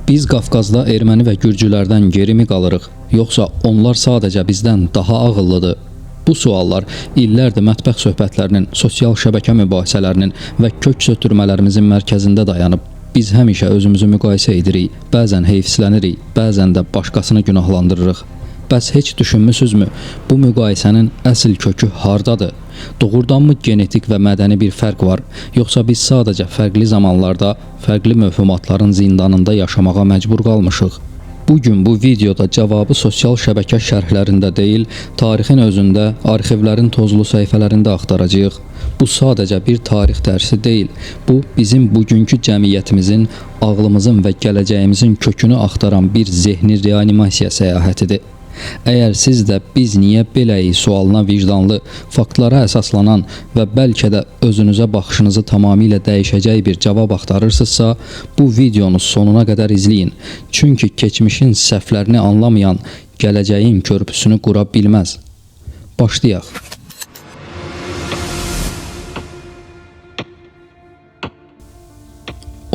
Biz Qafqazda erməni və gürcülərdən gerimi qalırıq, yoxsa onlar sadəcə bizdən daha ağıllıdır? Bu suallar illərdir mətbəx söhbətlərinin, sosial şəbəkə mübahisələrinin və kök sötürmələrimizin mərkəzində dayanıb. Biz həmişə özümüzü müqayisə edirik, bəzən heyfslənirik, bəzən də başqasını günahlandırırıq. Bəs heç düşünmüsünüzmü, bu müqayisənin əsl kökü hardadır? Doğrudanmı genetik və mədəni bir fərq var, yoxsa biz sadəcə fərqli zamanlarda, fərqli mövhumatların zindanında yaşamağa məcbur qalmışıq? Bugün bu videoda cavabı sosial şəbəkə şərhlərində deyil, tarixin özündə, arxivlərin tozlu səhifələrində axtaracağıq. Bu sadəcə bir tarix dərsi deyil, bu bizim bugünkü cəmiyyətimizin, ağlımızın və gələcəyimizin kökünü axtaran bir zehni reanimasiya səyahətidir. Əgər siz də biz niyə beləyik sualına vicdanlı, faktlara əsaslanan və bəlkə də özünüzə baxışınızı tamamilə dəyişəcək bir cavab axtarırsınızsa, bu videonu sonuna qədər izləyin. Çünki keçmişin səhvlərini anlamayan gələcəyin körpüsünü qura bilməz. Başlayaq.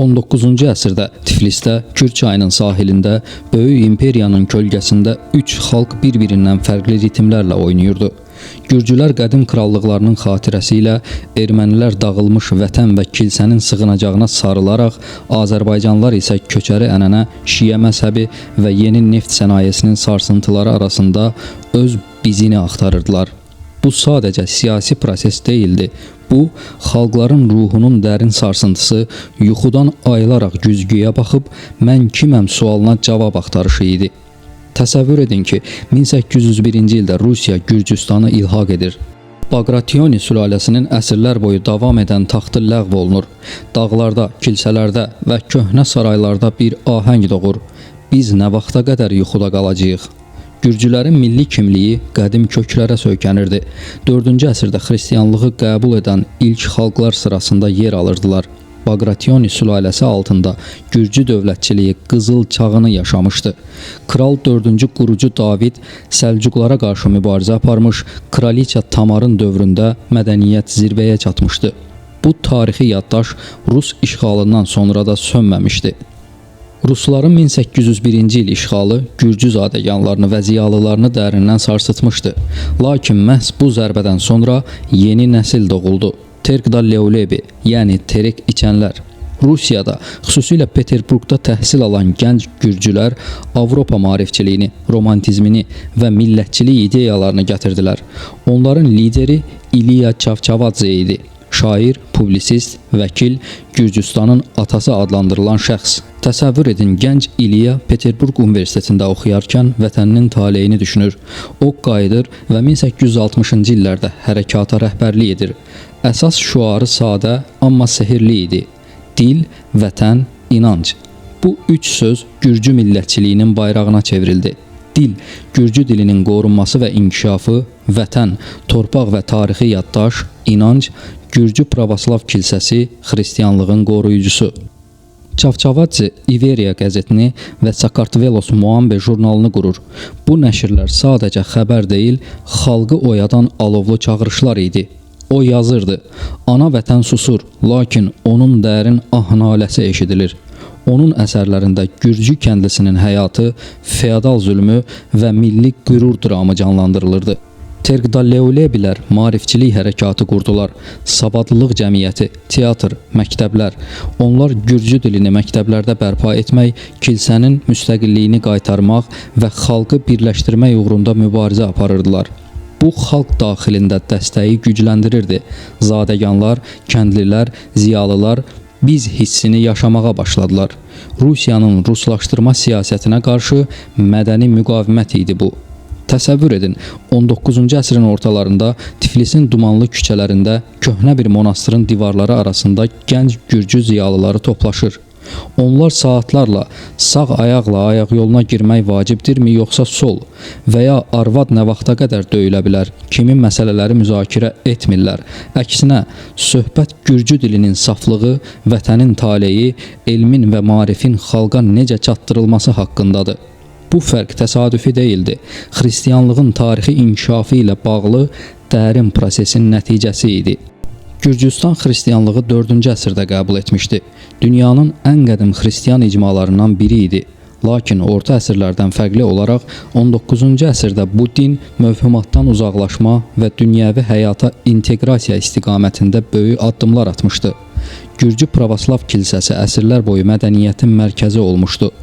19-cu əsrdə Tiflisdə, Kür çayının sahilində, böyük imperiyanın kölgəsində üç xalq bir-birindən fərqli ritmlərlə oynayırdı. Gürcülər qədim krallıqlarının xatirəsi ilə, ermənilər dağılmış vətən və kilsənin sığınacağına sarılaraq, Azərbaycanlılar isə köçəri ənənə, şiə məzhəbi və yeni neft sənayesinin sarsıntıları arasında öz bizini axtarırdılar. Bu sadəcə siyasi proses deyildi. Bu, xalqların ruhunun dərin sarsıntısı, yuxudan ayılaraq güzgüyə baxıb, mən kiməm sualına cavab axtarışı idi. Təsəvvür edin ki, 1801-ci ildə Rusiya Gürcüstanı ilhaq edir. Bagrationi sülaləsinin əsrlər boyu davam edən taxtı ləğv olunur. Dağlarda, kilsələrdə və köhnə saraylarda bir ahəng doğur. Biz nə vaxta qədər yuxuda qalacağıq? Gürcülərin milli kimliyi qədim köklərə söykənirdi. 4-cü əsrdə xristianlığı qəbul edən ilk xalqlar sırasında yer alırdılar. Bagrationi sülaləsi altında Gürcü dövlətçiliyi qızıl çağını yaşamışdı. Kral 4-cü qurucu David Səlcuqlara qarşı mübarizə aparmış, kraliça Tamarın dövründə mədəniyyət zirvəyə çatmışdı. Bu tarixi yaddaş Rus işğalından sonra da sönməmişdi. Rusların 1801-ci il işğalı Gürcü zadəganlarını və ziyalılarını dərindən sarsıtmışdı. Lakin məhz bu zərbədən sonra yeni nəsil doğuldu. Terkdalleolebi, yəni terek içənlər. Rusiyada, xüsusilə Peterburqda təhsil alan gənc gürcülər Avropa maarifçiliyini, romantizmini və millətçilik ideyalarını gətirdilər. Onların lideri İliya Çavçavadze idi. Şair, publisist, vəkil, Gürcüstanın atası adlandırılan şəxs. Təsəvvür edin, gənc İliya Peterburq Universitetində oxuyarkən vətəninin taleyini düşünür. O qayıdır və 1860-cı illərdə hərəkata rəhbərlik edir. Əsas şüarı sadə, amma sehirli idi. Dil, vətən, inanc. Bu üç söz Gürcü millətçiliyinin bayrağına çevrildi. Dil, Gürcü dilinin qorunması və inkişafı, vətən, torpaq və tarixi yaddaş, inanc, Gürcü Pravoslav kilsəsi, xristianlığın qoruyucusu. Çavçavadze İveriya qəzetini və Sakartvelos Muambe jurnalını qurur. Bu nəşrlər sadəcə xəbər deyil, xalqı oyadan alovlu çağırışlar idi. O yazırdı, ana vətən susur, lakin onun dərin ah-naləsi eşidilir. Onun əsərlərində Gürcü kəndlisinin həyatı, feodal zülmü və milli qürur dramı canlandırılırdı. Terkdalleolebilər maarifçilik hərəkatı qurdular. Savadlılıq cəmiyyəti, teatr, məktəblər. Onlar Gürcü dilini məktəblərdə bərpa etmək, kilsənin müstəqilliyini qaytarmaq və xalqı birləşdirmək uğrunda mübarizə aparırdılar. Bu xalq daxilində dəstəyi gücləndirirdi. Zadəganlar, kəndlilər, ziyalılar biz hissini yaşamağa başladılar. Rusiyanın ruslaşdırma siyasətinə qarşı mədəni müqavimət idi bu. Təsəvvür edin, 19-cu əsrin ortalarında Tiflisin dumanlı küçələrində köhnə bir monastırın divarları arasında gənc Gürcü ziyalıları toplaşır. Onlar saatlarla sağ ayaqla ayaq yoluna girmək vacibdirmi yoxsa sol və ya arvad nə vaxta qədər döyülə bilər, kimi məsələləri müzakirə etmirlər. Əksinə, söhbət Gürcü dilinin saflığı, vətənin taleyi, elmin və maarifin xalqa necə çatdırılması haqqındadır. Bu fərq təsadüfi deyildi. Xristianlığın tarixi inkişafı ilə bağlı dərin prosesin nəticəsi idi. Gürcüstan xristianlığı 4-cü əsrdə qəbul etmişdi. Dünyanın ən qədim xristian icmalarından biri idi. Lakin orta əsrlərdən fərqli olaraq 19-cu əsrdə bu din mövhumatdan uzaqlaşma və dünyəvi həyata inteqrasiya istiqamətində böyük addımlar atmışdı. Gürcü Pravoslav kilsəsi əsrlər boyu mədəniyyətin mərkəzi olmuşdu.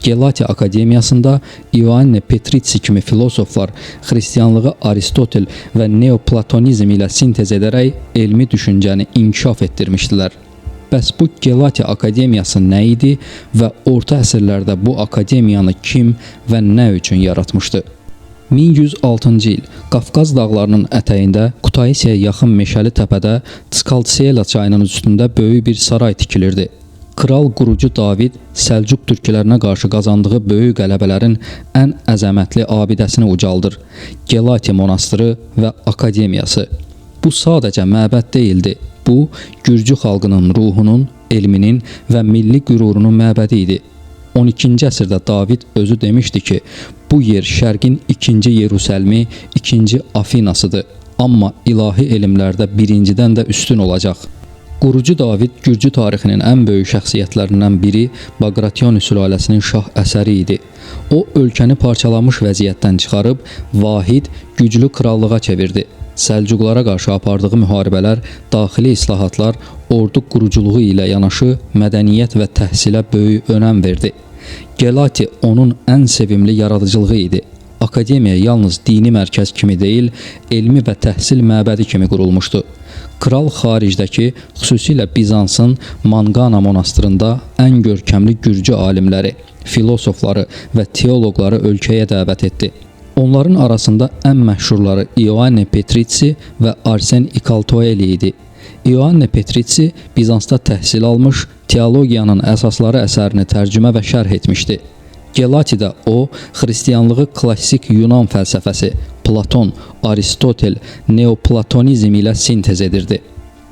Gelati Akademiyasında Ioanne Petritsi kimi filosoflar xristianlığı Aristotel və Neoplatonizm ilə sintez edərək elmi düşüncəni inkişaf etdirmişdilər. Bəs bu Gelati Akademiyası nə idi və orta əsrlərdə bu akademiyanı kim və nə üçün yaratmışdı? 1106-cı il Qafqaz dağlarının ətəyində Kutaisiyaya yaxın meşəli təpədə Tskaltsela çayının üstündə böyük bir saray tikilirdi. Kral qurucu David Səlcuq türklərinə qarşı qazandığı böyük qələbələrin ən əzəmətli abidəsini ucaldır. Gelati monastırı və akademiyası. Bu sadəcə məbəd deyildi. Bu, Gürcü xalqının ruhunun, elminin və milli qürurunun məbədi idi. 12-ci əsrdə David özü demişdi ki, bu yer şərqin ikinci Yerusəlmi, ikinci Afinasıdır. Amma ilahi elmlərdə birincidən də üstün olacaq. Qurucu David Gürcü tarixinin ən böyük şəxsiyyətlərindən biri Bagrationi sülaləsinin şah əsəri idi. O, ölkəni parçalanmış vəziyyətdən çıxarıb, vahid, güclü krallığa çevirdi. Səlcuqlara qarşı apardığı müharibələr, daxili islahatlar, ordu quruculuğu ilə yanaşı mədəniyyət və təhsilə böyük önəm verdi. Gelati onun ən sevimli yaradıcılığı idi. Akademiya yalnız dini mərkəz kimi deyil, elmi və təhsil məbədi kimi qurulmuşdu. Kral xaricdəki, xüsusilə Bizansın Mangana monastırında ən görkəmli Gürcü alimləri, filosofları və teoloqları ölkəyə dəvət etdi. Onların arasında ən məşhurları Ioanne Petritsi və Arsen Ikaltoeli idi. Ioanne Petritsi Bizansda təhsil almış, teologiyanın əsasları əsərini tərcümə və şərh etmişdi. Gelatidə o, xristianlığı klassik Yunan fəlsəfəsi, Platon, Aristotel, Neoplatonizm ilə sintez edirdi.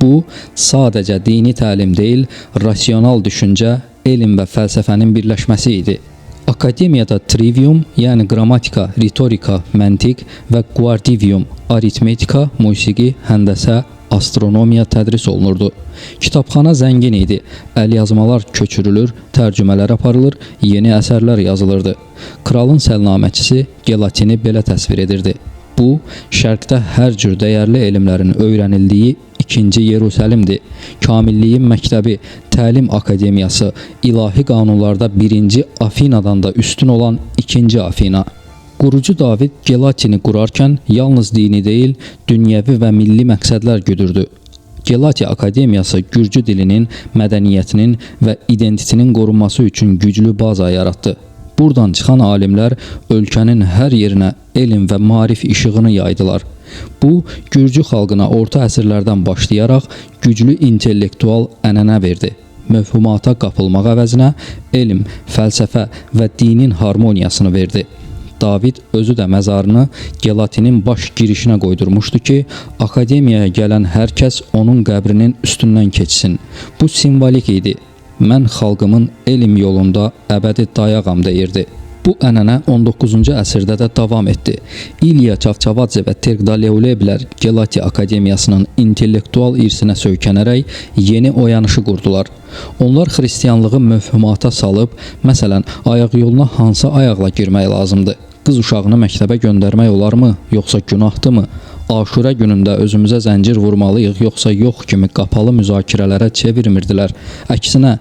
Bu, sadəcə dini təlim deyil, rasional düşüncə, elm və fəlsəfənin birləşməsi idi. Akademiyada trivium, yəni qrammatika, ritorika, məntiq və guardivium, aritmetika, musiqi, həndəsə, astronomiya tədris olunurdu. Kitabxana zəngin idi. Əlyazmalar köçürülür, tərcümələr aparılır, yeni əsərlər yazılırdı. Kralın səlnaməçisi Gelatini belə təsvir edirdi. Bu, şərqdə hər cür dəyərli elmlərin öyrənildiyi ikinci Yerusəlimdir. Kamilliyin məktəbi, təlim akademiyası, ilahi qanunlarda birinci Afinadan da üstün olan ikinci Afina. Qurucu David Gelatini qurarkən yalnız dini deyil, dünyəvi və milli məqsədlər güdürdü. Gelati Akademiyası Gürcü dilinin, mədəniyyətinin və identitinin qorunması üçün güclü baza yaratdı. Buradan çıxan alimlər ölkənin hər yerinə elm və maarif işığını yaydılar. Bu, Gürcü xalqına orta əsrlərdən başlayaraq güclü intellektual ənənə verdi. Mövhumata qapılmaq əvəzinə elm, fəlsəfə və dinin harmoniyasını verdi. David özü də məzarını Gelatinin baş girişinə qoydurmuşdu ki, akademiyaya gələn hər kəs onun qəbrinin üstündən keçsin. Bu simvolik idi. Mən xalqımın elm yolunda əbədi dayağam deyirdi. Bu ənənə 19-cu əsrdə də davam etdi. İlya Çavçavadze və Tergdaleuleblər Gelati Akademiyasının intellektual irsinə söykənərək yeni oyanışı qurdular. Onlar xristianlığı mövhumata salıb, məsələn, ayaq yoluna hansı ayaqla girmək lazımdır? Qız uşağını məktəbə göndərmək olarmı, yoxsa günahdırmı? Aşura günündə özümüzə zəncir vurmalıyıq, yoxsa yox kimi qapalı müzakirələrə çevirmirdilər. Əksinə,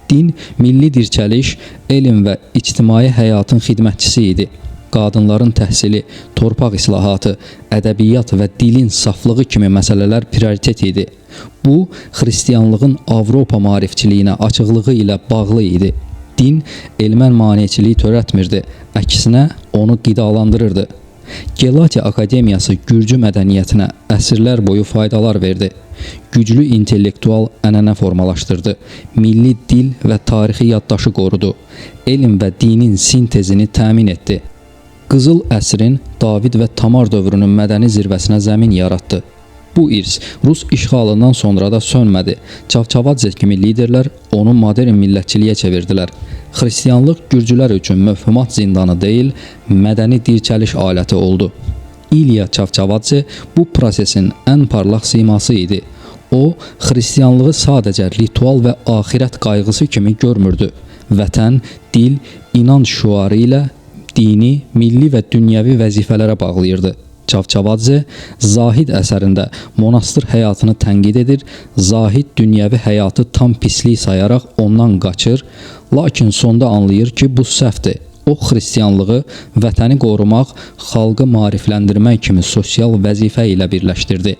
din milli dirçəliş, elm və ictimai həyatın xidmətçisi idi. Qadınların təhsili, torpaq islahatı, ədəbiyyat və dilin saflığı kimi məsələlər prioritet idi. Bu, xristianlığın Avropa maarifçiliyinə açıqlığı ilə bağlı idi. Din elmən maneçiliyi törətmirdi, əksinə onu qidalandırırdı. Gelati Akademiyası Gürcü mədəniyyətinə əsrlər boyu faydalar verdi. Güclü intellektual ənənə formalaşdırdı. Milli dil və tarixi yaddaşı qorudu. Elm və dinin sintezini təmin etdi. Qızıl əsrin David və Tamar dövrünün mədəni zirvəsinə zəmin yaratdı. Bu irs Rus işğalından sonra da sönmədi. Çavçavadze kimi liderlər onu modern millətçiliyə çevirdilər. Xristianlıq Gürcülər üçün mövhumat zindanı deyil, mədəni dirçəliş aləti oldu. İlya Çavçavadze bu prosesin ən parlaq siması idi. O, xristianlığı sadəcə ritual və axirət qayğısı kimi görmürdü. Vətən, dil, inanc şüarı ilə dini, milli və dünyəvi vəzifələrə bağlayırdı. Çavçavadze Zahid əsərində monastır həyatını tənqid edir, Zahid dünyəvi həyatı tam pislik sayaraq ondan qaçır, lakin sonda anlayır ki, bu səhvdir. O, xristianlığı vətəni qorumaq, xalqı maarifləndirmək kimi sosial vəzifə ilə birləşdirdi.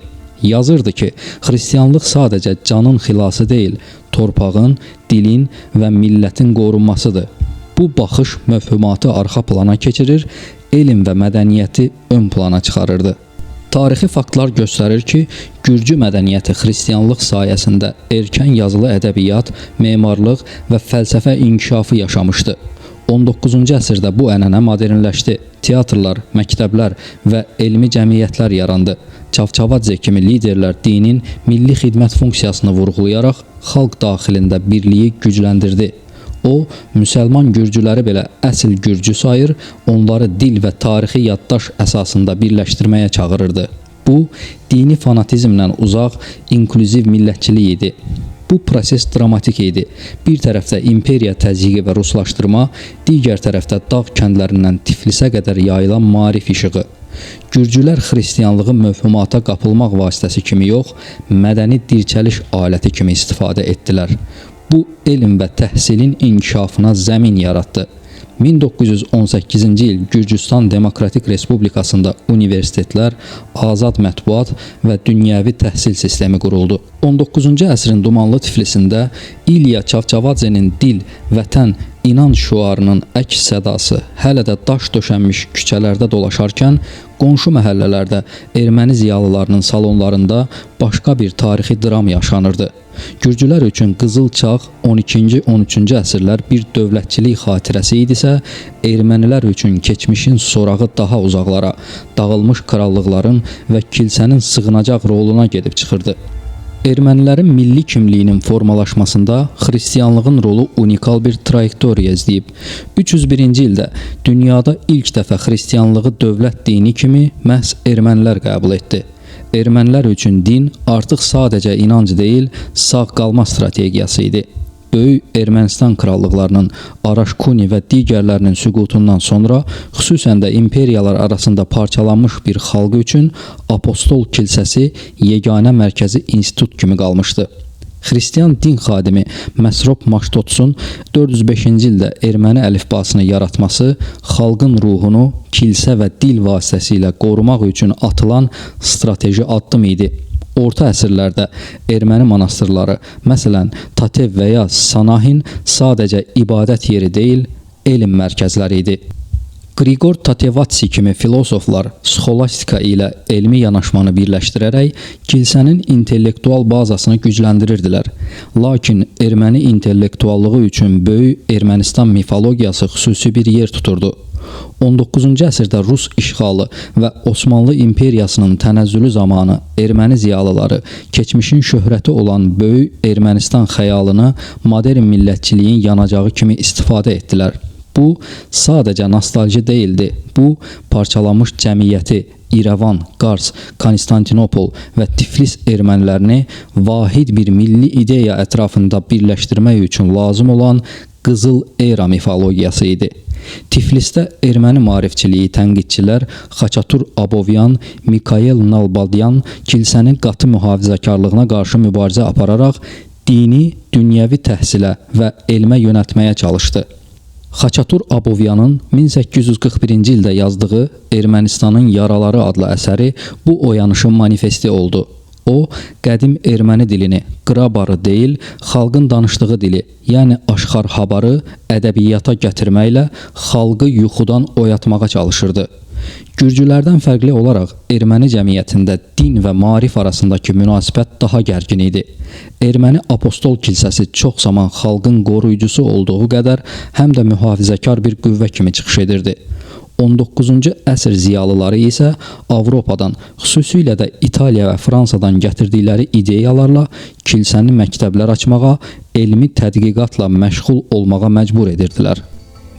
Yazırdı ki, xristianlıq sadəcə canın xilası deyil, torpağın, dilin və millətin qorunmasıdır. Bu baxış məfhumatı arxa plana keçirir, elm və mədəniyyəti ön plana çıxarırdı. Tarixi faktlar göstərir ki, Gürcü mədəniyyəti xristianlıq sayəsində erkən yazılı ədəbiyyat, memarlıq və fəlsəfə inkişafı yaşamışdı. 19-cu əsrdə bu ənənə modernləşdi. Teatrlar, məktəblər və elmi cəmiyyətlər yarandı. Çavçavadze kimi liderlər dinin milli xidmət funksiyasını vurğulayaraq xalq daxilində birliyi gücləndirdi. O, müsəlman gürcüləri belə əsl gürcü sayır, onları dil və tarixi yaddaş əsasında birləşdirməyə çağırırdı. Bu, dini fanatizmdən uzaq, inklüziv millətçilik idi. Bu proses dramatik idi. Bir tərəfdə imperiya təzyiqi və ruslaşdırma, digər tərəfdə dağ kəndlərindən Tiflisə qədər yayılan maarif işığı. Gürcülər xristianlığı məfhumata qapılmaq vasitəsi kimi yox, mədəni dirçəliş aləti kimi istifadə etdilər. Bu, elm və təhsilin inkişafına zəmin yaratdı. 1918-ci il Gürcüstan Demokratik Respublikasında universitetlər, azad mətbuat və dünyəvi təhsil sistemi quruldu. 19-cu əsrin dumanlı Tiflisində İlya Çavçavadzenin dil, vətən, inanc şüarının əks sədası hələ də daş döşənmiş küçələrdə dolaşarkən, qonşu məhəllələrdə erməni ziyalılarının salonlarında başqa bir tarixi dram yaşanırdı. Gürcülər üçün Qızıl Çağ 12-ci 13-cü əsrlər bir dövlətçilik xatirəsi idisə, ermənilər üçün keçmişin sorağı daha uzaqlara, dağılmış krallıqların və kilsənin sığınacaq roluna gedib çıxırdı. Ermənilərin milli kimliyinin formalaşmasında xristianlığın rolu unikal bir trayektoriya izləyib. 301-ci ildə dünyada ilk dəfə xristianlığı dövlət dini kimi məhz ermənilər qəbul etdi. Ermənilər üçün din artıq sadəcə inanc deyil, sağ qalma strategiyası idi. Böyük Ermənistan krallıqlarının, Araşkuni və digərlərinin süqutundan sonra, xüsusən də imperiyalar arasında parçalanmış bir xalqı üçün Apostol kilsəsi yeganə mərkəzi institut kimi qalmışdı. Xristian din xadimi Məsrop Maştotsun 405-ci ildə erməni əlifbasını yaratması xalqın ruhunu kilsə və dil vasitəsilə qorumaq üçün atılan strateji addım idi. Orta əsrlərdə erməni monastırları, məsələn Tatev və ya Sanahin sadəcə ibadət yeri deyil, elm mərkəzləri idi. Qriqor Tatevatsi kimi filosoflar sxolastika ilə elmi yanaşmanı birləşdirərək kilsənin intellektual bazasını gücləndirirdilər. Lakin erməni intellektuallığı üçün böyük Ermənistan mifologiyası xüsusi bir yer tuturdu. 19-cu əsrdə Rus işğalı və Osmanlı imperiyasının tənəzzülü zamanı erməni ziyalıları keçmişin şöhrəti olan böyük Ermənistan xəyalını modern millətçiliyin yanacağı kimi istifadə etdilər. Bu, sadəcə nostalji deyildi. Bu, parçalanmış cəmiyyəti, İrəvan, Qars, Konstantinopol və Tiflis ermənilərini vahid bir milli ideya ətrafında birləşdirmək üçün lazım olan Qızıl Era mifologiyası idi. Tiflisdə erməni maarifçiliyi tənqidçilər Xaçatur Abovyan, Mikayel Nalbadyan kilsənin qatı mühafizəkarlığına qarşı mübarizə apararaq dini, dünyəvi təhsilə və elmə yönəltməyə çalışdı. Xaçatur Abovyanın 1841-ci ildə yazdığı Ermənistanın Yaraları adlı əsəri bu oyanışın manifesti oldu. O, qədim erməni dilini, qırabarı deyil, xalqın danışdığı dili, yəni aşxar-habarı ədəbiyyata gətirməklə xalqı yuxudan oyatmağa çalışırdı. Gürcülərdən fərqli olaraq erməni cəmiyyətində din və maarif arasındakı münasibət daha gərgin idi. Erməni apostol kilsəsi çox zaman xalqın qoruyucusu olduğu qədər həm də mühafizəkar bir qüvvə kimi çıxış edirdi. 19-cu əsr ziyalıları isə Avropadan, xüsusilə də İtaliya və Fransadan gətirdikləri ideyalarla kilsəni məktəblər açmağa, elmi tədqiqatla məşğul olmağa məcbur edirdilər.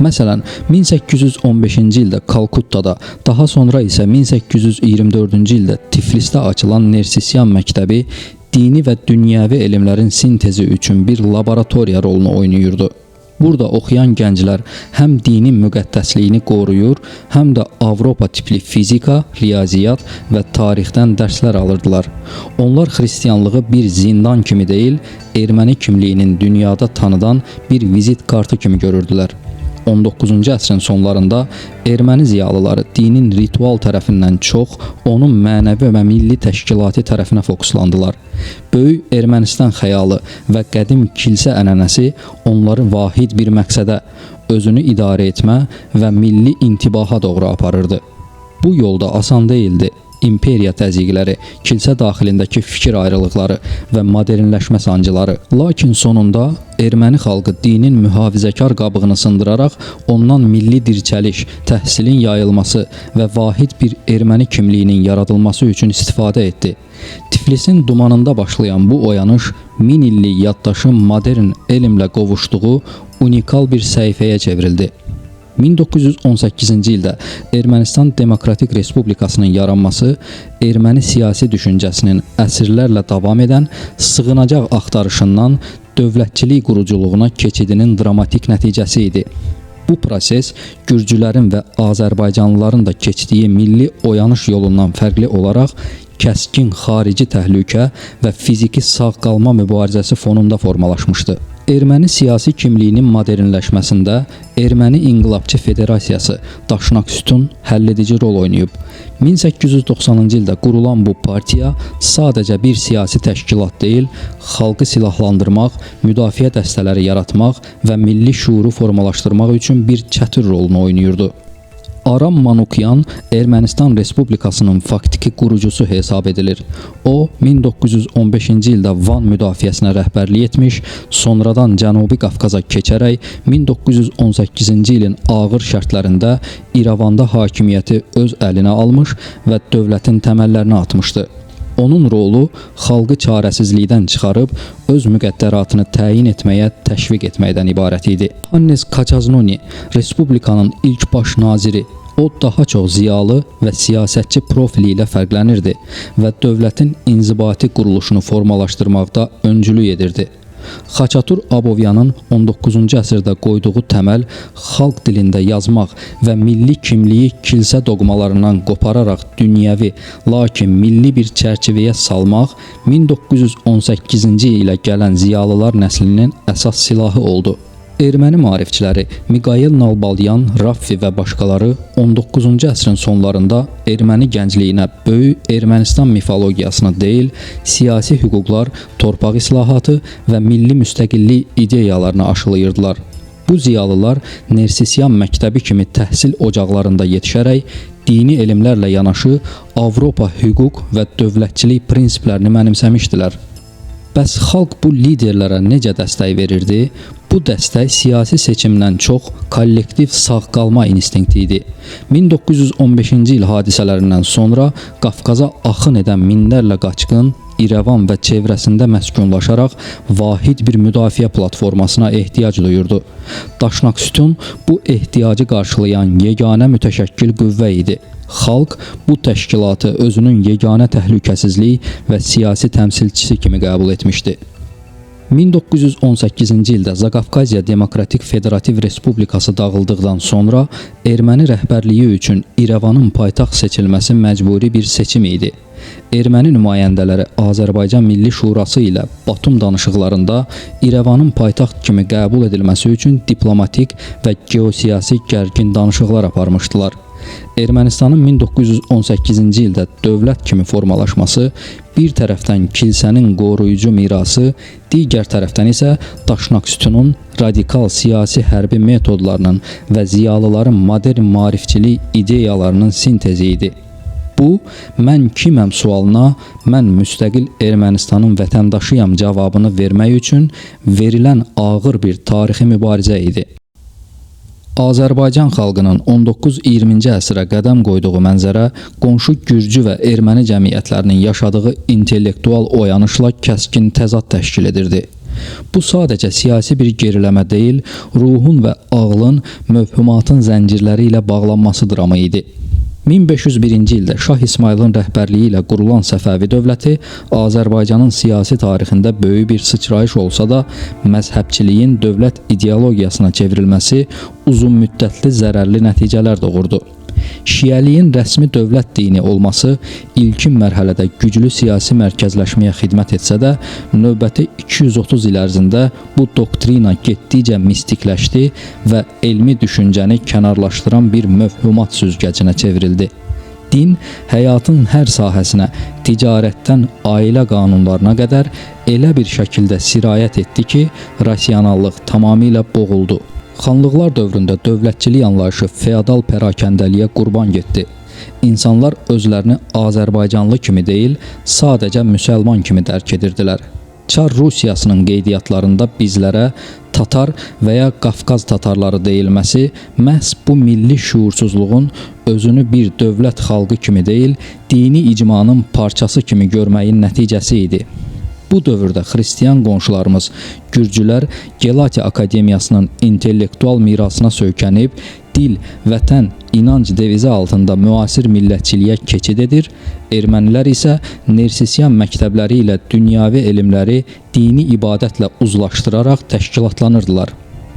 Məsələn, 1815-ci ildə Kalkuttada, daha sonra isə 1824-cü ildə Tiflisdə açılan Nersisyan məktəbi dini və dünyəvi elmlərin sintezi üçün bir laboratoriya rolunu oynayırdı. Burada oxuyan gənclər həm dinin müqəddəsliyini qoruyur, həm də Avropa tipli fizika, riyaziyyat və tarixdən dərslər alırdılar. Onlar xristianlığı bir zindan kimi deyil, erməni kimliyinin dünyada tanıdan bir vizit kartı kimi görürdülər. 19-cu əsrin sonlarında erməni ziyalıları dinin ritual tərəfindən çox, onun mənəvi və milli təşkilati tərəfinə fokuslandılar. Böyük Ermənistan xəyalı və qədim kilsə ənənəsi onları vahid bir məqsədə, özünü idarə etmə və milli intibaha doğru aparırdı. Bu yolda asan deyildi. İmperiya təzyiqləri, kilsə daxilindəki fikir ayrılıqları və modernləşmə sancıları. Lakin sonunda erməni xalqı dinin mühafizəkar qabığını sındıraraq ondan milli dirçəliş, təhsilin yayılması və vahid bir erməni kimliyinin yaradılması üçün istifadə etdi. Tiflisin dumanında başlayan bu oyanış 1000 illik yaddaşın modern elmlə qovuşduğu unikal bir səhifəyə çevrildi. 1918-ci ildə Ermənistan Demokratik Respublikasının yaranması erməni siyasi düşüncəsinin əsrlərlə davam edən sığınacaq axtarışından dövlətçilik quruculuğuna keçidinin dramatik nəticəsi idi. Bu proses gürcülərin və Azərbaycanlıların da keçdiyi milli oyanış yolundan fərqli olaraq kəskin xarici təhlükə və fiziki sağ qalma mübarizəsi fonunda formalaşmışdı. Erməni siyasi kimliyinin modernləşməsində Erməni İnqilabçı Federasiyası Daşnak Sütun həlledici rol oynayıb. 1890-cı ildə qurulan bu partiya sadəcə bir siyasi təşkilat deyil, xalqı silahlandırmaq, müdafiə dəstələri yaratmaq və milli şuuru formalaşdırmaq üçün bir çətir rolunu oynayırdı. Aram Manukyan Ermənistan Respublikasının faktiki qurucusu hesab edilir. O, 1915-ci ildə Van müdafiəsinə rəhbərlik etmiş, sonradan Cənubi Qafqaza keçərək 1918-ci ilin ağır şərtlərində İrəvanda hakimiyyəti öz əlinə almış və dövlətin təməllərini atmışdı. Onun rolu xalqı çarəsizlikdən çıxarıb öz müqəddəratını təyin etməyə təşviq etməkdən ibarət idi. Hannes Kaçaznoni Respublikanın ilk baş naziri. O daha çox ziyalı və siyasətçi profili ilə fərqlənirdi və dövlətin inzibati quruluşunu formalaşdırmaqda öncülük edirdi. Xaçatur Abovyanın 19-cu əsrdə qoyduğu təməl xalq dilində yazmaq və milli kimliyi kilsə doqmalarından qopararaq dünyəvi, lakin milli bir çərçivəyə salmaq 1918-ci ilə gələn ziyalılar nəslinin əsas silahı oldu. Erməni maarifçiləri Miqail Nalbalyan, Raffi və başqaları 19-cu əsrin sonlarında erməni gəncliyinə böyük Ermənistan mifologiyasını deyil, siyasi hüquqlar, torpaq islahatı və milli müstəqillik ideyalarını aşılayırdılar. Bu ziyalılar Nersisyan məktəbi kimi təhsil ocaqlarında yetişərək dini elmlərlə yanaşı Avropa hüquq və dövlətçilik prinsiplərini mənimsəmişdilər. Bəs xalq bu liderlərə necə dəstək verirdi? Bu dəstək siyasi seçimdən çox kollektiv sağ qalma instinkti idi. 1915-ci il hadisələrindən sonra Qafqaza axın edən minlərlə qaçqın İrəvan və çevrəsində məskunlaşaraq vahid bir müdafiə platformasına ehtiyac duyurdu. Daşnak Sütun bu ehtiyacı qarşılayan yeganə mütəşəkkil qüvvə idi. Xalq bu təşkilatı özünün yeganə təhlükəsizlik və siyasi təmsilçisi kimi qəbul etmişdi. 1918-ci ildə Zaqafqaziya Demokratik Federativ Respublikası dağıldıqdan sonra erməni rəhbərliyi üçün İrəvanın paytaxt seçilməsi məcburi bir seçim idi. Erməni nümayəndələri Azərbaycan Milli Şurası ilə Batum danışıqlarında İrəvanın paytaxt kimi qəbul edilməsi üçün diplomatik və geosiyasi gərgin danışıqlar aparmışdılar. Ermənistanın 1918-ci ildə dövlət kimi formalaşması bir tərəfdən kilsənin qoruyucu mirası, digər tərəfdən isə Daşnak Sütunun radikal siyasi hərbi metodlarının və ziyalıların modern maarifçilik ideyalarının sintezi idi. Bu, mən kiməm sualına, mən müstəqil Ermənistanın vətəndaşıyam cavabını vermək üçün verilən ağır bir tarixi mübarizə idi. Azərbaycan xalqının 19-20-ci əsrə qədəm qoyduğu mənzərə qonşu gürcü və erməni cəmiyyətlərinin yaşadığı intellektual oyanışla kəskin təzad təşkil edirdi. Bu sadəcə siyasi bir geriləmə deyil, ruhun və ağlın, mövhumatın zəncirləri ilə bağlanması dramı idi. 1501-ci ildə Şah İsmayılın rəhbərliyi ilə qurulan Səfəvi dövləti Azərbaycanın siyasi tarixində böyük bir sıçrayış olsa da, məzhəbçiliyin dövlət ideologiyasına çevrilməsi uzunmüddətli zərərli nəticələr doğurdu. Şiəliyin rəsmi dövlət dini olması ilkin mərhələdə güclü siyasi mərkəzləşməyə xidmət etsə də, növbəti 230 il ərzində bu doktrina getdikcə mistikləşdi və elmi düşüncəni kənarlaşdıran bir mövhumat süzgəcinə çevrildi. Din həyatın hər sahəsinə, ticarətdən ailə qanunlarına qədər elə bir şəkildə sirayət etdi ki, rasionallıq tamamilə boğuldu. Xanlıqlar dövründə dövlətçilik anlayışı feodal pərakəndəliyə qurban getdi. İnsanlar özlərini Azərbaycanlı kimi deyil, sadəcə müsəlman kimi dərk edirdilər. Çar Rusiyasının qeydiyyatlarında bizlərə Tatar və ya Qafqaz tatarları deyilməsi məhz bu milli şuursuzluğun özünü bir dövlət xalqı kimi deyil, dini icmanın parçası kimi görməyin nəticəsi idi. Bu dövrdə xristian qonşularımız Gürcülər Gelati Akademiyasının intellektual mirasına söykənib, dil, vətən, inanc devizi altında müasir millətçiliyə keçid edir, ermənilər isə Nersisiyan məktəbləri ilə dünyavi elmləri dini ibadətlə uzlaşdıraraq təşkilatlanırdılar.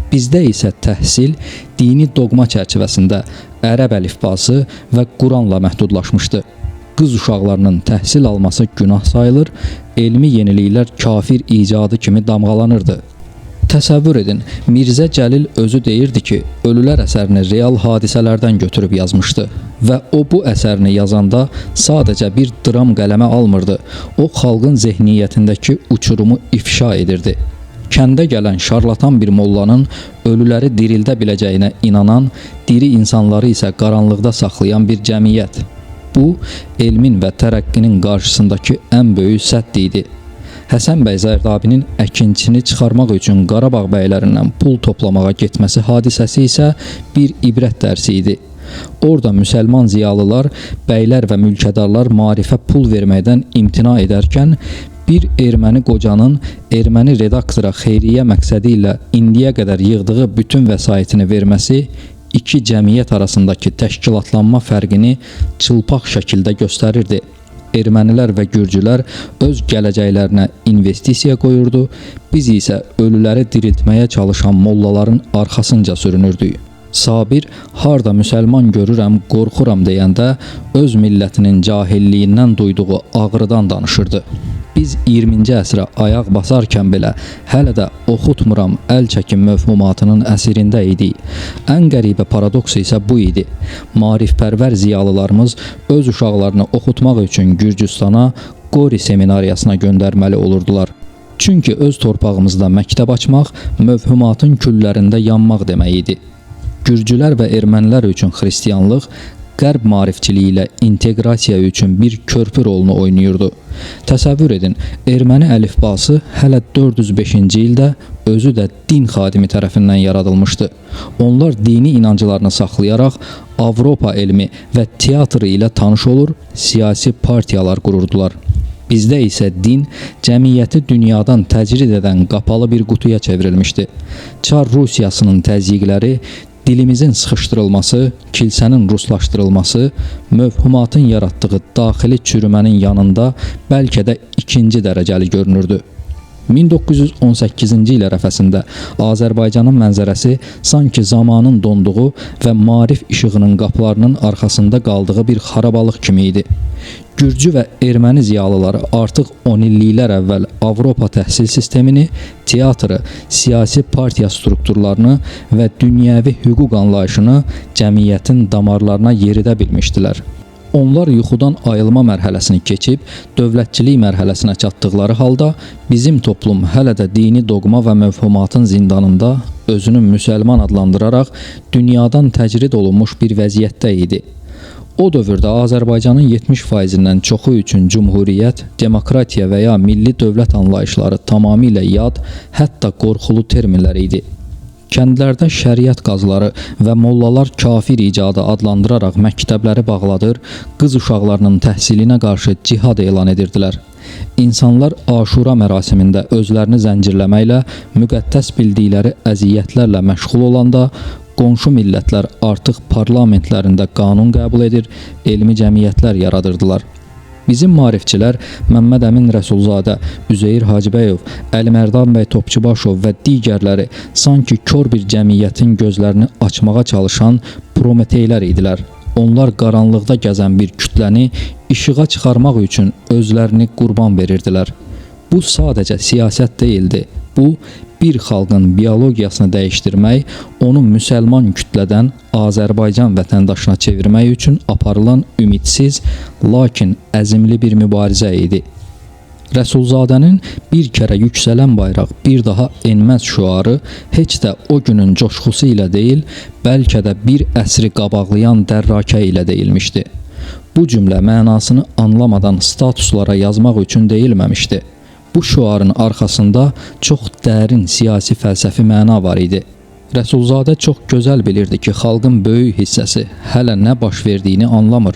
Bizdə isə təhsil dini doqma çərçivəsində ərəb əlifbası və Quranla məhdudlaşmışdı. Qız uşaqlarının təhsil alması günah sayılır, elmi yeniliklər kafir icadı kimi damğalanırdı. Təsəvvür edin, Mirzə Cəlil özü deyirdi ki, Ölülər əsərini real hadisələrdən götürüb yazmışdı və o bu əsərini yazanda sadəcə bir dram qələmə almırdı, o xalqın zehniyyətindəki uçurumu ifşa edirdi. Kəndə gələn şarlatan bir mollanın ölüləri dirildə biləcəyinə inanan, diri insanları isə qaranlıqda saxlayan bir cəmiyyət. Bu, elmin və tərəqqinin qarşısındakı ən böyük sədd idi. Həsən bəy Zərdabinin əkinçini çıxarmaq üçün Qarabağ bəylərindən pul toplamağa getməsi hadisəsi isə bir ibrət dərsi idi. Orada müsəlman ziyalılar, bəylər və mülkədarlar maarifə pul verməkdən imtina edərkən, bir erməni qocanın erməni redaktora xeyriyyə məqsədi ilə indiyə qədər yığdığı bütün vəsaitini verməsi iki cəmiyyət arasındakı təşkilatlanma fərqini çılpaq şəkildə göstərirdi. Ermənilər və Gürcülər öz gələcəklərinə investisiya qoyurdu, biz isə ölüləri diriltməyə çalışan mollaların arxasınca sürünürdük. Sabir harda müsəlman görürəm, qorxuram deyəndə öz millətinin cahilliyindən duyduğu ağrıdan danışırdı. Biz 20-ci əsrə ayaq basarkən belə hələ də oxutmuram əl çəkim mövhumatının əsirində idik. Ən qəribə paradoks isə bu idi. Maarifpərvər ziyalılarımız öz uşaqlarını oxutmaq üçün Gürcüstana, Qori seminariyasına göndərməli olurdular. Çünki öz torpağımızda məktəb açmaq mövhumatın küllərində yanmaq demək idi. Gürcülər və ermənilər üçün xristianlıq Qərb maarifçiliyi ilə inteqrasiya üçün bir körpü rolunu oynayırdı. Təsəvvür edin, erməni əlifbası hələ 405-ci ildə özü də din xadimi tərəfindən yaradılmışdı. Onlar dini inanclarını saxlayaraq Avropa elmi və teatrı ilə tanış olur, siyasi partiyalar qururdular. Bizdə isə din cəmiyyəti dünyadan təcrid edən qapalı bir qutuya çevrilmişdi. Çar Rusiyasının təzyiqləri, dilimizin sıxışdırılması, kilsənin ruslaşdırılması, mövhumatın yaratdığı daxili çürümənin yanında bəlkə də ikinci dərəcəli görünürdü. 1918-ci il ərəfəsində Azərbaycanın mənzərəsi sanki zamanın donduğu və maarif işığının qapılarının arxasında qaldığı bir xarabalıq kimi idi. Gürcü və erməni ziyalıları artıq 10 illiklər əvvəl Avropa təhsil sistemini, teatrı, siyasi partiya strukturlarını və dünyəvi hüquq anlayışını cəmiyyətin damarlarına yeridə bilmişdilər. Onlar yuxudan ayılma mərhələsini keçib, dövlətçilik mərhələsinə çatdıqları halda bizim toplum hələ də dini doqma və mövhumatın zindanında özünü müsəlman adlandıraraq dünyadan təcrid olunmuş bir vəziyyətdə idi. O dövrdə Azərbaycanın 70%-dən çoxu üçün cümhuriyyət, demokratiya və ya milli dövlət anlayışları tamamilə yad, hətta qorxulu terminlər idi. Kəndlərdə şəriət qazları və mollalar kafir icadı adlandıraraq məktəbləri bağladır, qız uşaqlarının təhsilinə qarşı cihad elan edirdilər. İnsanlar Aşura mərasimində özlərini zəncirləməklə, müqəddəs bildikləri əziyyətlərlə məşğul olanda, Qonşu millətlər artıq parlamentlərində qanun qəbul edir, elmi cəmiyyətlər yaradırdılar. Bizim maarifçilər Məmməd Əmin Rəsulzadə, Üzeyir Hacıbəyov, Əlimərdan bəy Topçubaşov və digərləri sanki kör bir cəmiyyətin gözlərini açmağa çalışan Prometeylər idilər. Onlar qaranlıqda gəzən bir kütləni işığa çıxarmaq üçün özlərini qurban verirdilər. Bu sadəcə siyasət deyildi. Bu, bir xalqın biologiyasını dəyişdirmək, onu müsəlman kütlədən Azərbaycan vətəndaşına çevirmək üçün aparılan ümidsiz, lakin əzimli bir mübarizə idi. Rəsulzadənin bir kərə yüksələn bayraq bir daha enməz şüarı heç də o günün coşqusu ilə deyil, bəlkə də bir əsri qabaqlayan dərrakə ilə deyilmişdi. Bu cümlə mənasını anlamadan statuslara yazmaq üçün deyilməmişdi. Bu şüarın arxasında çox dərin siyasi fəlsəfi məna var idi. Rəsulzadə çox gözəl bilirdi ki, xalqın böyük hissəsi hələ nə baş verdiyini anlamır.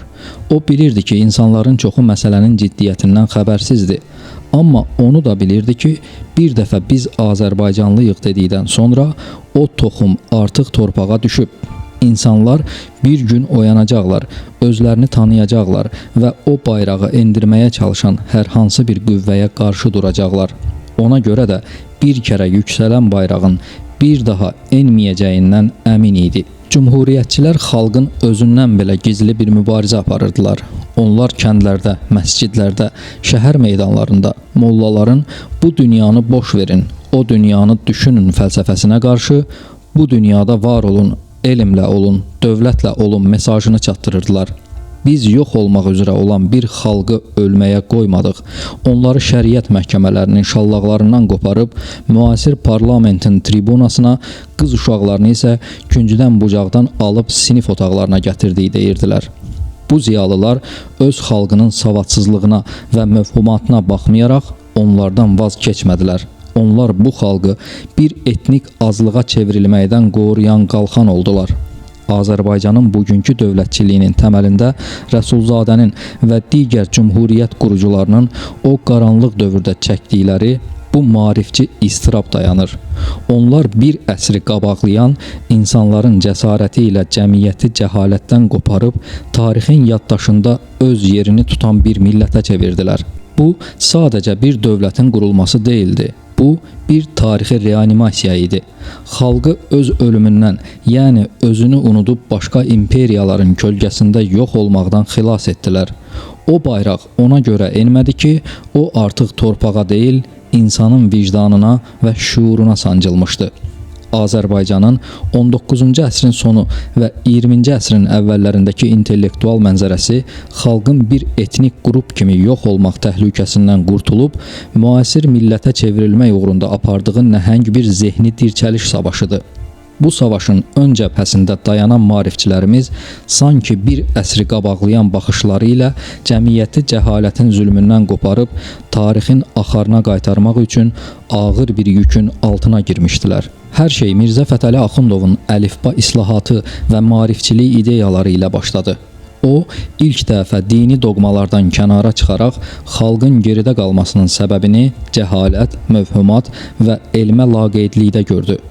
O bilirdi ki, insanların çoxu məsələnin ciddiyyətindən xəbərsizdir. Amma onu da bilirdi ki, bir dəfə biz Azərbaycanlıyıq dedikdən sonra o toxum artıq torpağa düşüb. İnsanlar bir gün oyanacaqlar, özlərini tanıyacaqlar və o bayrağı endirməyə çalışan hər hansı bir qüvvəyə qarşı duracaqlar. Ona görə də bir kərə yüksələn bayrağın bir daha enməyəcəyindən əmin idi. Cümhuriyyətçilər xalqın özündən belə gizli bir mübarizə aparırdılar. Onlar kəndlərdə, məscidlərdə, şəhər meydanlarında mollaların bu dünyanı boş verin, o dünyanı düşünün fəlsəfəsinə qarşı bu dünyada var olun, elmlə olun, dövlətlə olun mesajını çatdırırdılar. Biz yox olmaq üzrə olan bir xalqı ölməyə qoymadıq. Onları şəriət məhkəmələrinin şallaqlarından qoparıb, müasir parlamentin tribunasına, qız uşaqlarını isə küncdən bucaqdan alıb sinif otaqlarına gətirdiyi deyirdilər. Bu ziyalılar öz xalqının savadsızlığına və məfhumatına baxmayaraq onlardan vaz keçmədilər. Onlar bu xalqı bir etnik azlığa çevrilməkdən qoruyan qalxan oldular. Azərbaycanın bugünkü dövlətçiliyinin təməlində Rəsulzadənin və digər cümhuriyyət qurucularının o qaranlıq dövrdə çəkdikləri bu maarifçi istirab dayanır. Onlar bir əsri qabaqlayan insanların cəsarəti ilə cəmiyyəti cəhalətdən qoparıb tarixin yaddaşında öz yerini tutan bir millətə çevirdilər. Bu sadəcə bir dövlətin qurulması deyildi. Bu bir tarixi reanimasiya idi. Xalqı öz ölümündən, yəni özünü unudub başqa imperiyaların kölgəsində yox olmaqdan xilas etdilər. O bayraq ona görə enmədi ki, o artıq torpağa deyil, insanın vicdanına və şuuruna sancılmışdı. Azərbaycanın 19-cu əsrin sonu və 20-ci əsrin əvvəllərindəki intellektual mənzərəsi xalqın bir etnik qrup kimi yox olmaq təhlükəsindən qurtulub, müasir millətə çevrilmək uğrunda apardığı nəhəng bir zehni dirçəliş savaşıdır. Bu savaşın ön cəbhəsində dayanan maarifçilərimiz sanki bir əsri qabaqlayan baxışları ilə cəmiyyəti cəhalətin zülmündən qoparıb, tarixin axarına qaytarmaq üçün ağır bir yükün altına girmişdilər. Hər şey Mirzə Fətəli Axundovun əlifba islahatı və maarifçilik ideyaları ilə başladı. O, ilk dəfə dini doqmalardan kənara çıxaraq xalqın geridə qalmasının səbəbini cəhalət, mövhumat və elmə laqeydlikdə gördü.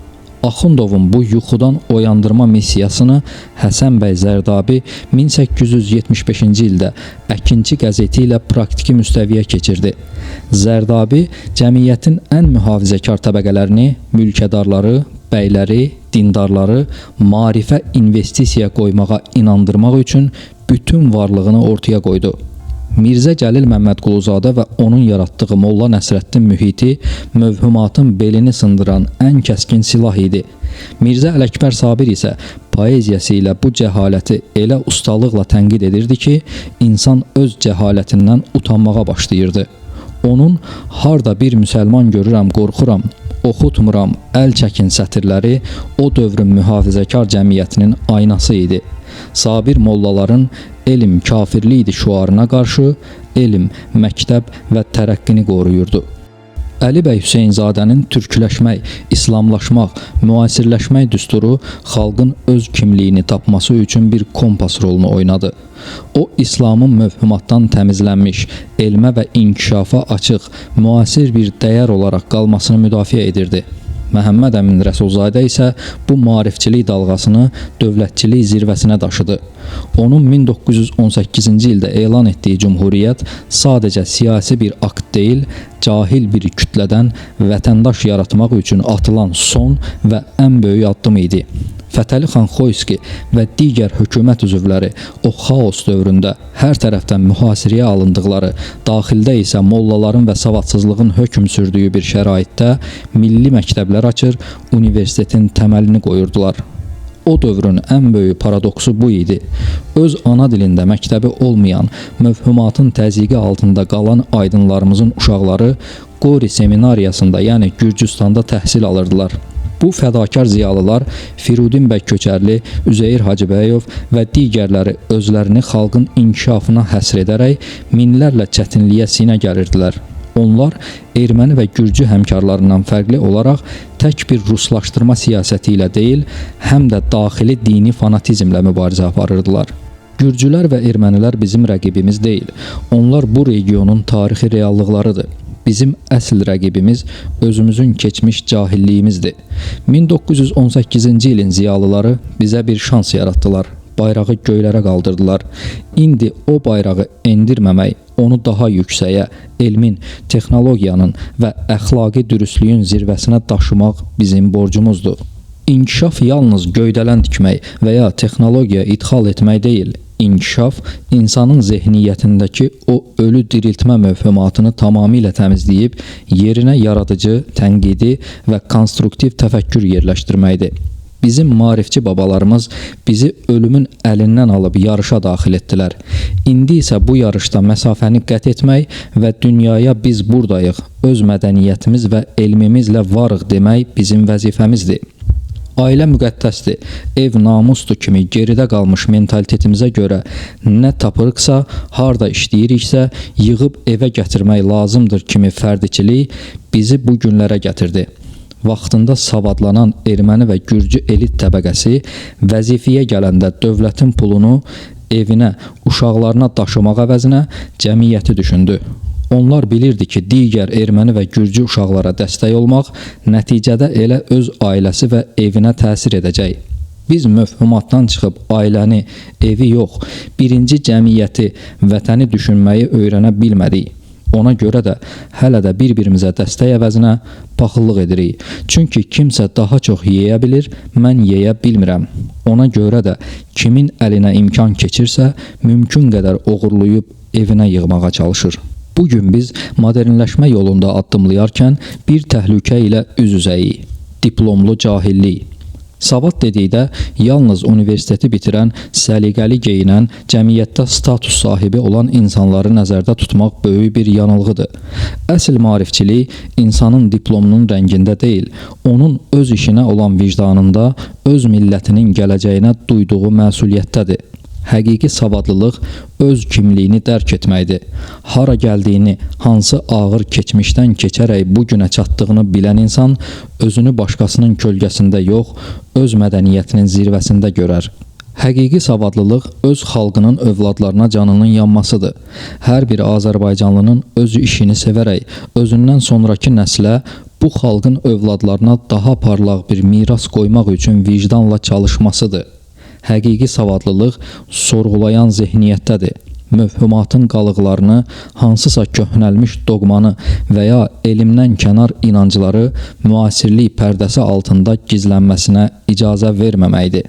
Axundovun bu yuxudan oyandırma missiyasını Həsən bəy Zərdabi 1875-ci ildə Əkinçi qəzeti ilə praktiki müstəviyə keçirdi. Zərdabi cəmiyyətin ən mühafizəkar təbəqələrini, mülkədarları, bəyləri, dindarları maarifə investisiya qoymağa inandırmaq üçün bütün varlığını ortaya qoydu. Mirzə Cəlil Məmmədquluzadə və onun yaratdığı Molla Nəsrəddin mühiti mövhumatın belini sındıran ən kəskin silah idi. Mirzə Ələkbər Sabir isə poeziyası ilə bu cəhaləti elə ustalıqla tənqid edirdi ki, insan öz cəhalətindən utanmağa başlayırdı. Onun "Harda bir müsəlman görürəm, qorxuram, oxutmuram, əl çəkin" sətirləri o dövrün mühafizəkar cəmiyyətinin aynası idi. Sabir mollaların elm kafirlikdir şüarına qarşı elm, məktəb və tərəqqini qoruyurdu. Əli bəy Hüseynzadənin türkləşmək, islamlaşmaq, müasirləşmək düsturu xalqın öz kimliyini tapması üçün bir kompas rolunu oynadı. O, İslamın mövhumatdan təmizlənmiş, elmə və inkişafa açıq, müasir bir dəyər olaraq qalmasını müdafiə edirdi. Məhəmməd Əmin Rəsulzadə isə bu maarifçilik dalğasını dövlətçilik zirvəsinə daşıdı. Onun 1918-ci ildə elan etdiyi cümhuriyyət sadəcə siyasi bir akt deyil, cahil bir kütlədən vətəndaş yaratmaq üçün atılan son və ən böyük addım idi. Fətəli xan Xoyski və digər hökumət üzvləri o xaos dövründə hər tərəfdən mühasirəyə alındıqları, daxildə isə mollaların və savadsızlığın hökm sürdüyü bir şəraitdə milli məktəblər açır, universitetin təməlini qoyurdular. O dövrün ən böyük paradoksu bu idi. Öz ana dilində məktəbi olmayan, mövhumatın təzyiqi altında qalan aydınlarımızın uşaqları Qori seminariyasında, yəni Gürcüstanda təhsil alırdılar. Bu fədakar ziyalılar Firudin bəy Köçərli, Üzeyir Hacıbəyov və digərləri özlərini xalqın inkişafına həsr edərək minlərlə çətinliyə sinə gəlirdilər. Onlar erməni və gürcü həmkarlarından fərqli olaraq tək bir ruslaşdırma siyasəti ilə deyil, həm də daxili dini fanatizmlə mübarizə aparırdılar. Gürcülər və ermənilər bizim rəqibimiz deyil. Onlar bu regionun tarixi reallıqlarıdır. Bizim əsl rəqibimiz özümüzün keçmiş cahilliyimizdir. 1918-ci ilin ziyalıları bizə bir şans yaratdılar. Bayrağı göylərə qaldırdılar. İndi o bayrağı endirməmək, onu daha yüksəyə, elmin, texnologiyanın və əxlaqi dürüstlüyün zirvəsinə daşımaq bizim borcumuzdur. İnkişaf yalnız göydələn tikmək və ya texnologiya idxal etmək deyil. İnkişaf insanın zehniyyətindəki o ölü diriltmə mövhumatını tamamilə təmizləyib yerinə yaradıcı, tənqidi və konstruktiv təfəkkür yerləşdirməkdir. Bizim maarifçi babalarımız bizi ölümün əlindən alıb yarışa daxil etdilər. İndi isə bu yarışda məsafəni qət etmək və dünyaya biz buradayıq, öz mədəniyyətimiz və elmimizlə varıq demək bizim vəzifəmizdir. Ailə müqəddəsdir, ev namusdur kimi geridə qalmış mentalitetimizə görə nə tapırıqsa, harda işləyiriksə, yığıb evə gətirmək lazımdır kimi fərdiçilik bizi bu günlərə gətirdi. Vaxtında savadlanan erməni və gürcü elit təbəqəsi vəzifəyə gələndə dövlətin pulunu evinə, uşaqlarına daşımaq əvəzinə cəmiyyəti düşündü. Onlar bilirdi ki, digər erməni və gürcü uşaqlara dəstək olmaq nəticədə elə öz ailəsi və evinə təsir edəcək. Biz mövhumatdan çıxıb ailəni, evi yox, birinci cəmiyyəti, vətəni düşünməyi öyrənə bilmədik. Ona görə də hələ də bir-birimizə dəstək əvəzinə paxıllıq edirik. Çünki kimsə daha çox yeyə bilir, mən yeyə bilmirəm. Ona görə də kimin əlinə imkan keçirsə, mümkün qədər oğurlayıb evinə yığmağa çalışır. Bugün biz modernləşmə yolunda addımlayarkən bir təhlükə ilə üz-üzəyik. Diplomlu cahillik. Savad dedikdə yalnız universiteti bitirən, səliqəli geyinən, cəmiyyətdə status sahibi olan insanları nəzərdə tutmaq böyük bir yanılğıdır. Əsl maarifçilik insanın diplomunun rəngində deyil, onun öz işinə olan vicdanında, öz millətinin gələcəyinə duyduğu məsuliyyətdədir. Həqiqi savadlılıq öz kimliyini dərk etməkdir. Hara gəldiyini, hansı ağır keçmişdən keçərək bu günə çatdığını bilən insan özünü başqasının kölgəsində yox, öz mədəniyyətinin zirvəsində görər. Həqiqi savadlılıq öz xalqının övladlarına canının yanmasıdır. Hər bir Azərbaycanlının öz işini sevərək, özündən sonraki nəslə bu xalqın övladlarına daha parlaq bir miras qoymaq üçün vicdanla çalışmasıdır. Həqiqi savadlılıq sorğulayan zehniyyətdədir. Mövhumatın qalıqlarını, hansısa köhnəlmiş doqmanı və ya elmdən kənar inancları müasirlik pərdəsi altında gizlənməsinə icazə verməməkdir.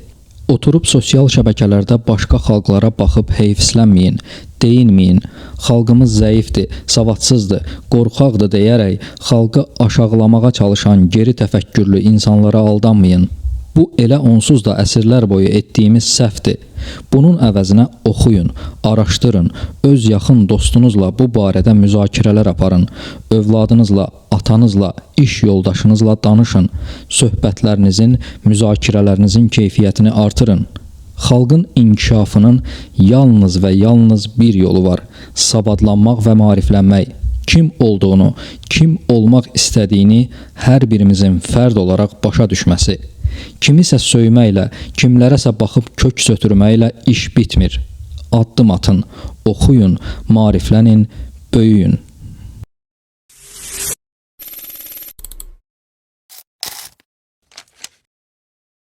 Oturub sosial şəbəkələrdə başqa xalqlara baxıb heyfslənməyin, deyinməyin, xalqımız zəifdir, savadsızdır, qorxaqdır deyərək xalqı aşağılamağa çalışan geri təfəkkürlü insanlara aldanmayın. Bu elə onsuz da əsrlər boyu etdiyimiz səhvdir. Bunun əvəzinə oxuyun, araşdırın, öz yaxın dostunuzla bu barədə müzakirələr aparın, övladınızla, atanızla, iş yoldaşınızla danışın, söhbətlərinizin, müzakirələrinizin keyfiyyətini artırın. Xalqın inkişafının yalnız və yalnız bir yolu var: savadlanmaq və maariflənmək. Kim olduğunu, kim olmaq istədiyini hər birimizin fərd olaraq başa düşməsi. Kimisə söyməklə, kimlərəsə baxıb kök sötürməklə iş bitmir. Addım atın, oxuyun, maariflənin, böyüyün.